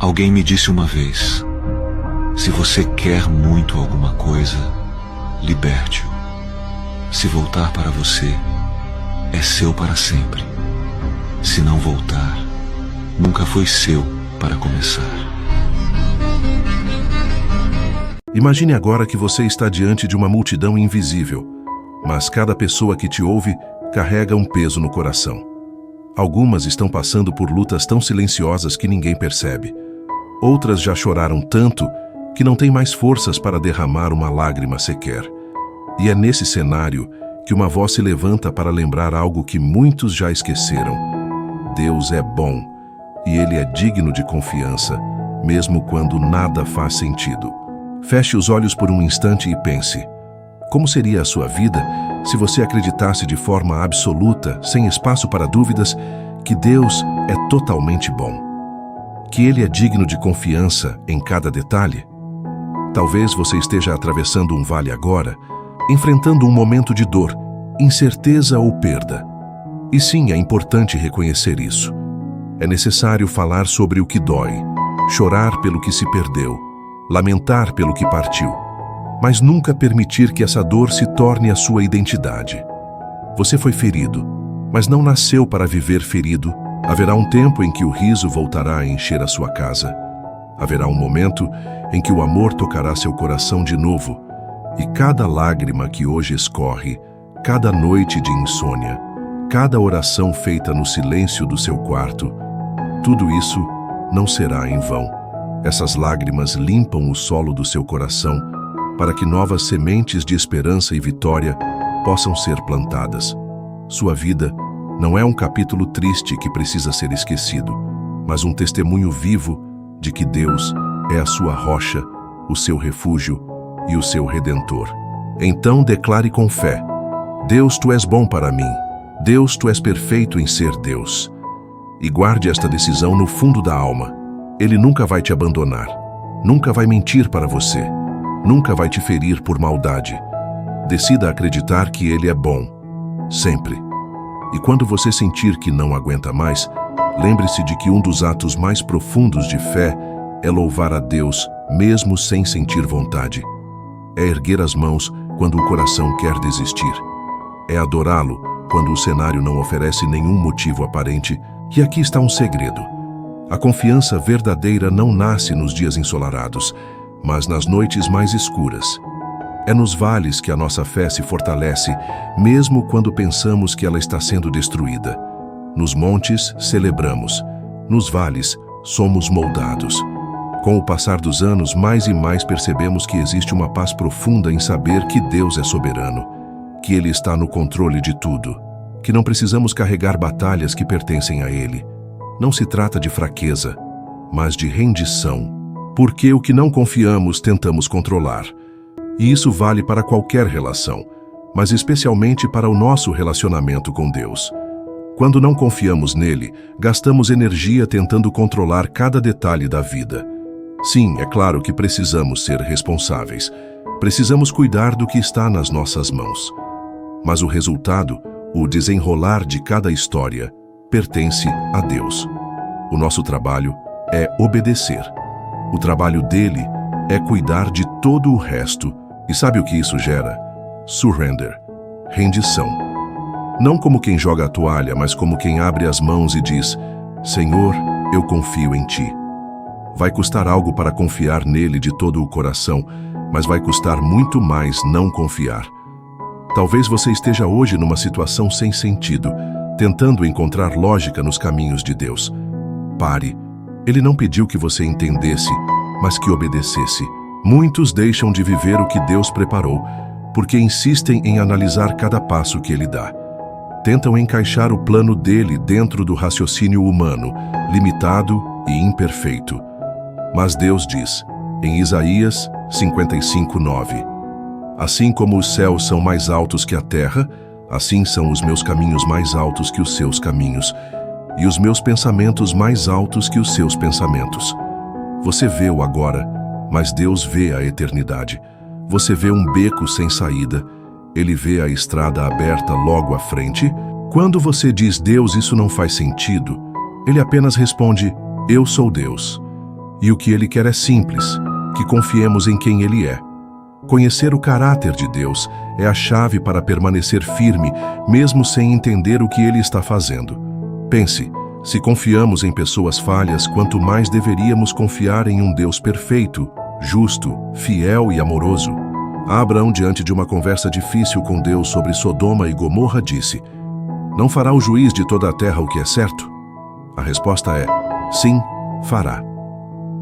Alguém me disse uma vez: se você quer muito alguma coisa, liberte-o. Se voltar para você, é seu para sempre. Se não voltar, nunca foi seu para começar. Imagine agora que você está diante de uma multidão invisível, mas cada pessoa que te ouve carrega um peso no coração. Algumas estão passando por lutas tão silenciosas que ninguém percebe. Outras já choraram tanto que não têm mais forças para derramar uma lágrima sequer. E é nesse cenário que uma voz se levanta para lembrar algo que muitos já esqueceram. Deus é bom e Ele é digno de confiança, mesmo quando nada faz sentido. Feche os olhos por um instante e pense: como seria a sua vida se você acreditasse de forma absoluta, sem espaço para dúvidas, que Deus é totalmente bom? Que Ele é digno de confiança em cada detalhe? Talvez você esteja atravessando um vale agora, enfrentando um momento de dor, incerteza ou perda. E sim, é importante reconhecer isso. É necessário falar sobre o que dói, chorar pelo que se perdeu, lamentar pelo que partiu, mas nunca permitir que essa dor se torne a sua identidade. Você foi ferido, mas não nasceu para viver ferido. Haverá um tempo em que o riso voltará a encher a sua casa. Haverá um momento em que o amor tocará seu coração de novo, e cada lágrima que hoje escorre, cada noite de insônia, cada oração feita no silêncio do seu quarto, tudo isso não será em vão. Essas lágrimas limpam o solo do seu coração para que novas sementes de esperança e vitória possam ser plantadas. Sua vida não é um capítulo triste que precisa ser esquecido, mas um testemunho vivo de que Deus é a sua rocha, o seu refúgio e o seu redentor. Então declare com fé: Deus, tu és bom para mim. Deus, tu és perfeito em ser Deus. E guarde esta decisão no fundo da alma. Ele nunca vai te abandonar, nunca vai mentir para você, nunca vai te ferir por maldade. Decida acreditar que Ele é bom, sempre. E quando você sentir que não aguenta mais, lembre-se de que um dos atos mais profundos de fé é louvar a Deus, mesmo sem sentir vontade. É erguer as mãos quando o coração quer desistir. É adorá-lo quando o cenário não oferece nenhum motivo aparente. E aqui está um segredo. A confiança verdadeira não nasce nos dias ensolarados, mas nas noites mais escuras. É nos vales que a nossa fé se fortalece, mesmo quando pensamos que ela está sendo destruída. Nos montes, celebramos. Nos vales, somos moldados. Com o passar dos anos, mais e mais percebemos que existe uma paz profunda em saber que Deus é soberano, que Ele está no controle de tudo, que não precisamos carregar batalhas que pertencem a Ele. Não se trata de fraqueza, mas de rendição, porque o que não confiamos tentamos controlar. E isso vale para qualquer relação, mas especialmente para o nosso relacionamento com Deus. Quando não confiamos nele, gastamos energia tentando controlar cada detalhe da vida. Sim, é claro que precisamos ser responsáveis. Precisamos cuidar do que está nas nossas mãos. Mas o resultado, o desenrolar de cada história, pertence a Deus. O nosso trabalho é obedecer. O trabalho dele é cuidar de todo o resto. E sabe o que isso gera? Surrender, rendição. Não como quem joga a toalha, mas como quem abre as mãos e diz: Senhor, eu confio em ti. Vai custar algo para confiar nele de todo o coração, mas vai custar muito mais não confiar. Talvez você esteja hoje numa situação sem sentido, tentando encontrar lógica nos caminhos de Deus. Pare. Ele não pediu que você entendesse, mas que obedecesse. Muitos deixam de viver o que Deus preparou, porque insistem em analisar cada passo que Ele dá. Tentam encaixar o plano dele dentro do raciocínio humano, limitado e imperfeito. Mas Deus diz, em Isaías 55:9, assim como os céus são mais altos que a terra, assim são os meus caminhos mais altos que os seus caminhos, e os meus pensamentos mais altos que os seus pensamentos. Você vê o agora, mas Deus vê a eternidade. Você vê um beco sem saída, Ele vê a estrada aberta logo à frente. Quando você diz, Deus, isso não faz sentido, Ele apenas responde, eu sou Deus. E o que Ele quer é simples, que confiemos em quem Ele é. Conhecer o caráter de Deus é a chave para permanecer firme, mesmo sem entender o que Ele está fazendo. Pense, se confiamos em pessoas falhas, quanto mais deveríamos confiar em um Deus perfeito, justo, fiel e amoroso. Abraão, diante de uma conversa difícil com Deus sobre Sodoma e Gomorra, disse: "Não fará o juiz de toda a terra o que é certo?" A resposta é: sim, fará.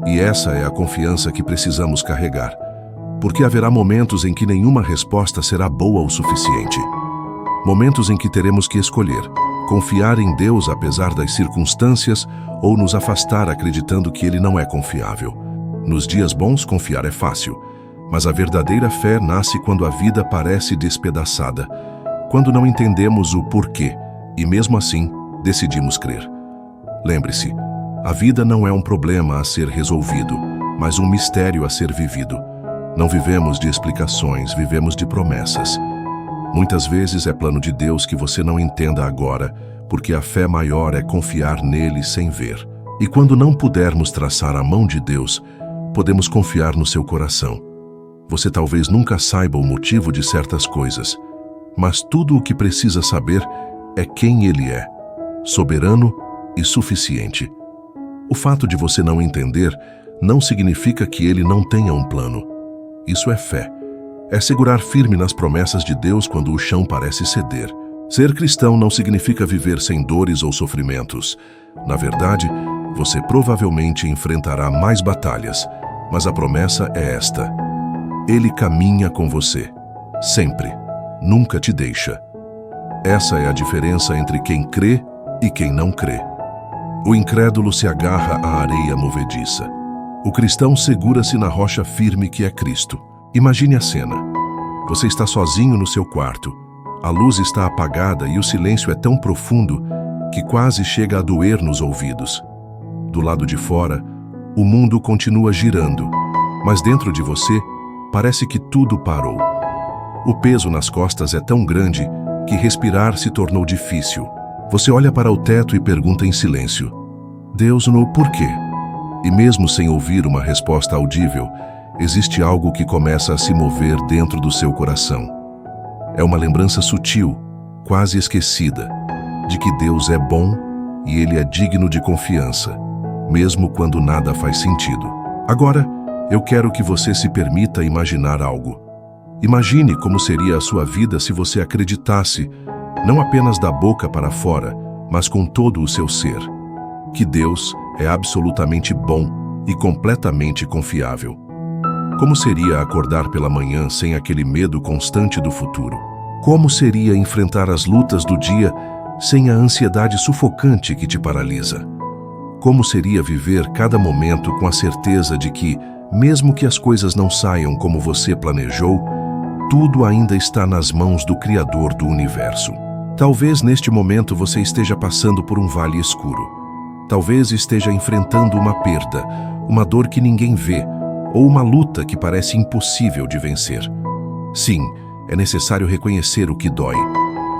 E essa é a confiança que precisamos carregar, porque haverá momentos em que nenhuma resposta será boa o suficiente. Momentos em que teremos que escolher confiar em Deus apesar das circunstâncias ou nos afastar acreditando que Ele não é confiável. Nos dias bons, confiar é fácil, mas a verdadeira fé nasce quando a vida parece despedaçada, quando não entendemos o porquê e, mesmo assim, decidimos crer. Lembre-se, a vida não é um problema a ser resolvido, mas um mistério a ser vivido. Não vivemos de explicações, vivemos de promessas. Muitas vezes é plano de Deus que você não entenda agora, porque a fé maior é confiar nele sem ver. E quando não pudermos traçar a mão de Deus, podemos confiar no seu coração. Você talvez nunca saiba o motivo de certas coisas, mas tudo o que precisa saber é quem Ele é, soberano e suficiente. O fato de você não entender não significa que Ele não tenha um plano. Isso é fé. É segurar firme nas promessas de Deus quando o chão parece ceder. Ser cristão não significa viver sem dores ou sofrimentos. Na verdade, você provavelmente enfrentará mais batalhas, mas a promessa é esta: Ele caminha com você, sempre, nunca te deixa. Essa é a diferença entre quem crê e quem não crê. O incrédulo se agarra à areia movediça. O cristão segura-se na rocha firme que é Cristo. Imagine a cena. Você está sozinho no seu quarto. A luz está apagada e o silêncio é tão profundo que quase chega a doer nos ouvidos. Do lado de fora, o mundo continua girando, mas dentro de você, parece que tudo parou. O peso nas costas é tão grande que respirar se tornou difícil. Você olha para o teto e pergunta em silêncio: Deus, no porquê? E mesmo sem ouvir uma resposta audível, existe algo que começa a se mover dentro do seu coração. É uma lembrança sutil, quase esquecida, de que Deus é bom e Ele é digno de confiança, mesmo quando nada faz sentido. Agora, eu quero que você se permita imaginar algo. Imagine como seria a sua vida se você acreditasse, não apenas da boca para fora, mas com todo o seu ser, que Deus é absolutamente bom e completamente confiável. Como seria acordar pela manhã sem aquele medo constante do futuro? Como seria enfrentar as lutas do dia sem a ansiedade sufocante que te paralisa? Como seria viver cada momento com a certeza de que, mesmo que as coisas não saiam como você planejou, tudo ainda está nas mãos do Criador do Universo? Talvez neste momento você esteja passando por um vale escuro. Talvez esteja enfrentando uma perda, uma dor que ninguém vê, ou uma luta que parece impossível de vencer. Sim, é necessário reconhecer o que dói.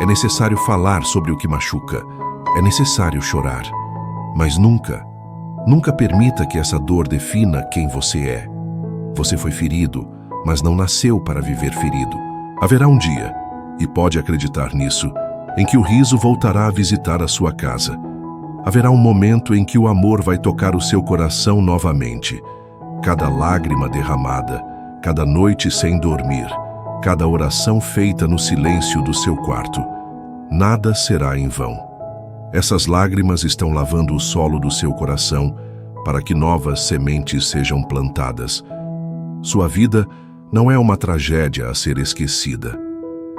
É necessário falar sobre o que machuca. É necessário chorar. Mas nunca permita que essa dor defina quem você é. Você foi ferido, mas não nasceu para viver ferido. Haverá um dia, e pode acreditar nisso, em que o riso voltará a visitar a sua casa. Haverá um momento em que o amor vai tocar o seu coração novamente. Cada lágrima derramada, cada noite sem dormir, cada oração feita no silêncio do seu quarto, nada será em vão. Essas lágrimas estão lavando o solo do seu coração para que novas sementes sejam plantadas. Sua vida não é uma tragédia a ser esquecida.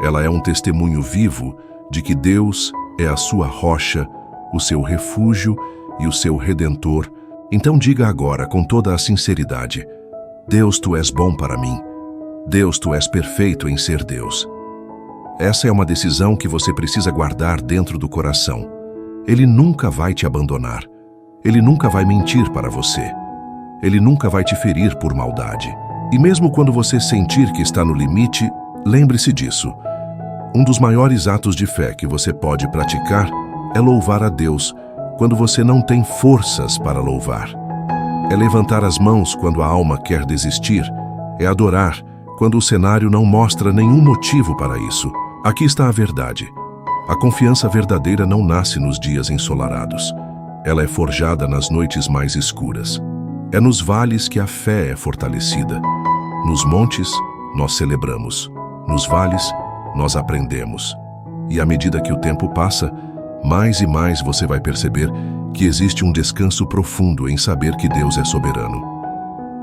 Ela é um testemunho vivo de que Deus é a sua rocha, o seu refúgio e o seu redentor. Então diga agora com toda a sinceridade: Deus, Tu és bom para mim. Deus, Tu és perfeito em ser Deus. Essa é uma decisão que você precisa guardar dentro do coração. Ele nunca vai te abandonar. Ele nunca vai mentir para você. Ele nunca vai te ferir por maldade. E mesmo quando você sentir que está no limite, lembre-se disso. Um dos maiores atos de fé que você pode praticar é louvar a Deus quando você não tem forças para louvar. É levantar as mãos quando a alma quer desistir. É adorar quando o cenário não mostra nenhum motivo para isso. Aqui está a verdade. A confiança verdadeira não nasce nos dias ensolarados. Ela é forjada nas noites mais escuras. É nos vales que a fé é fortalecida. Nos montes, nós celebramos. Nos vales, nós aprendemos. E à medida que o tempo passa, mais e mais você vai perceber que existe um descanso profundo em saber que Deus é soberano,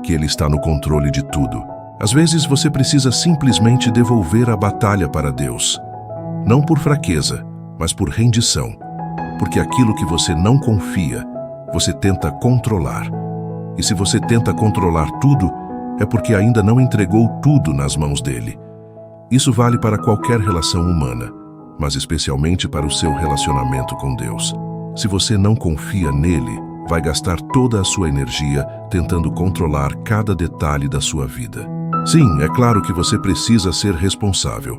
que Ele está no controle de tudo. Às vezes você precisa simplesmente devolver a batalha para Deus. Não por fraqueza, mas por rendição. Porque aquilo que você não confia, você tenta controlar. E se você tenta controlar tudo, é porque ainda não entregou tudo nas mãos dele. Isso vale para qualquer relação humana, mas especialmente para o seu relacionamento com Deus. Se você não confia nele, vai gastar toda a sua energia tentando controlar cada detalhe da sua vida. Sim, é claro que você precisa ser responsável,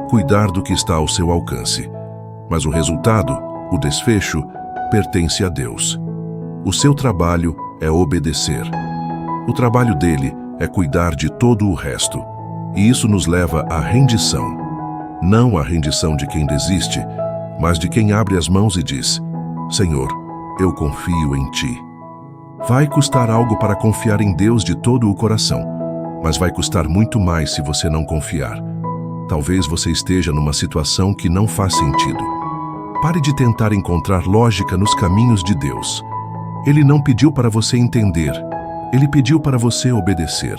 cuidar do que está ao seu alcance. Mas o resultado, o desfecho, pertence a Deus. O seu trabalho é obedecer. O trabalho dele é cuidar de todo o resto. E isso nos leva à rendição. Não a rendição de quem desiste, mas de quem abre as mãos e diz: Senhor, eu confio em Ti. Vai custar algo para confiar em Deus de todo o coração, mas vai custar muito mais se você não confiar. Talvez você esteja numa situação que não faz sentido. Pare de tentar encontrar lógica nos caminhos de Deus. Ele não pediu para você entender, Ele pediu para você obedecer.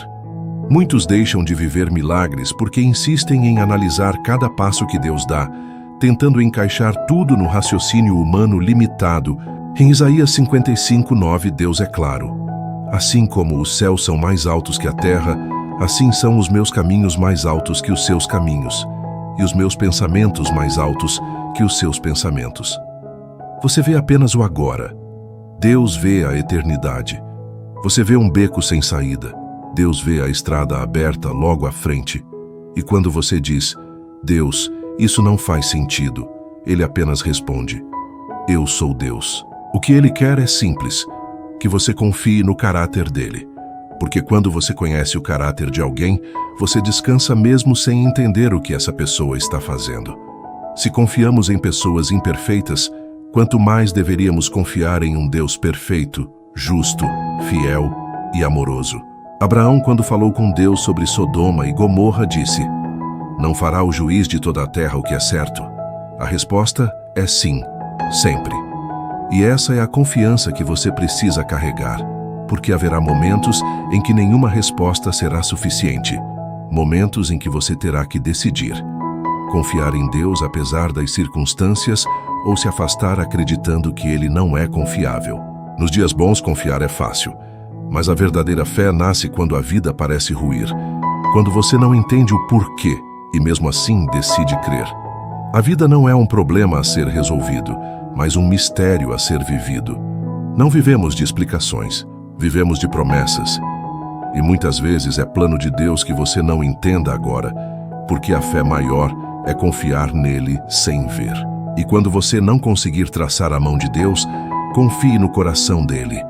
Muitos deixam de viver milagres porque insistem em analisar cada passo que Deus dá, tentando encaixar tudo no raciocínio humano limitado. Em Isaías 55:9, Deus é claro: assim como os céus são mais altos que a terra, assim são os meus caminhos mais altos que os seus caminhos, e os meus pensamentos mais altos que os seus pensamentos. Você vê apenas o agora. Deus vê a eternidade. Você vê um beco sem saída. Deus vê a estrada aberta logo à frente. E quando você diz: Deus, isso não faz sentido, Ele apenas responde: Eu sou Deus. O que Ele quer é simples: que você confie no caráter dele. Porque quando você conhece o caráter de alguém, você descansa mesmo sem entender o que essa pessoa está fazendo. Se confiamos em pessoas imperfeitas, quanto mais deveríamos confiar em um Deus perfeito, justo, fiel e amoroso. Abraão, quando falou com Deus sobre Sodoma e Gomorra, disse: Não fará o juiz de toda a terra o que é certo? A resposta é sim, sempre. E essa é a confiança que você precisa carregar, porque haverá momentos em que nenhuma resposta será suficiente, momentos em que você terá que decidir: confiar em Deus apesar das circunstâncias ou se afastar acreditando que Ele não é confiável. Nos dias bons, confiar é fácil, mas a verdadeira fé nasce quando a vida parece ruir, quando você não entende o porquê e mesmo assim decide crer. A vida não é um problema a ser resolvido, mas um mistério a ser vivido. Não vivemos de explicações, vivemos de promessas. E muitas vezes é plano de Deus que você não entenda agora, porque a fé maior é confiar nele sem ver. E quando você não conseguir traçar a mão de Deus, confie no coração dele.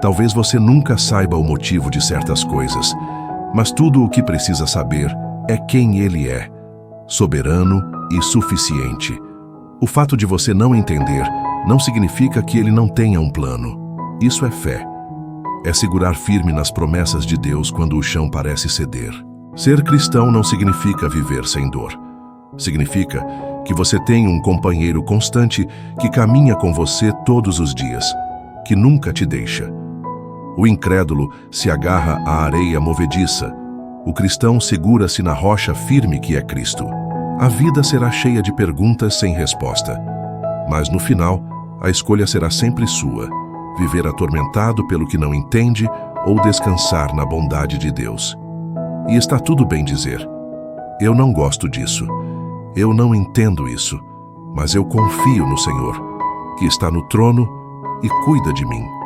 Talvez você nunca saiba o motivo de certas coisas, mas tudo o que precisa saber é quem ele é, soberano e suficiente. O fato de você não entender não significa que ele não tenha um plano. Isso é fé. É segurar firme nas promessas de Deus quando o chão parece ceder. Ser cristão não significa viver sem dor. Significa que você tem um companheiro constante que caminha com você todos os dias, que nunca te deixa. O incrédulo se agarra à areia movediça. O cristão segura-se na rocha firme que é Cristo. A vida será cheia de perguntas sem resposta, mas no final, a escolha será sempre sua: viver atormentado pelo que não entende ou descansar na bondade de Deus. E está tudo bem dizer: eu não gosto disso, eu não entendo isso, mas eu confio no Senhor, que está no trono e cuida de mim.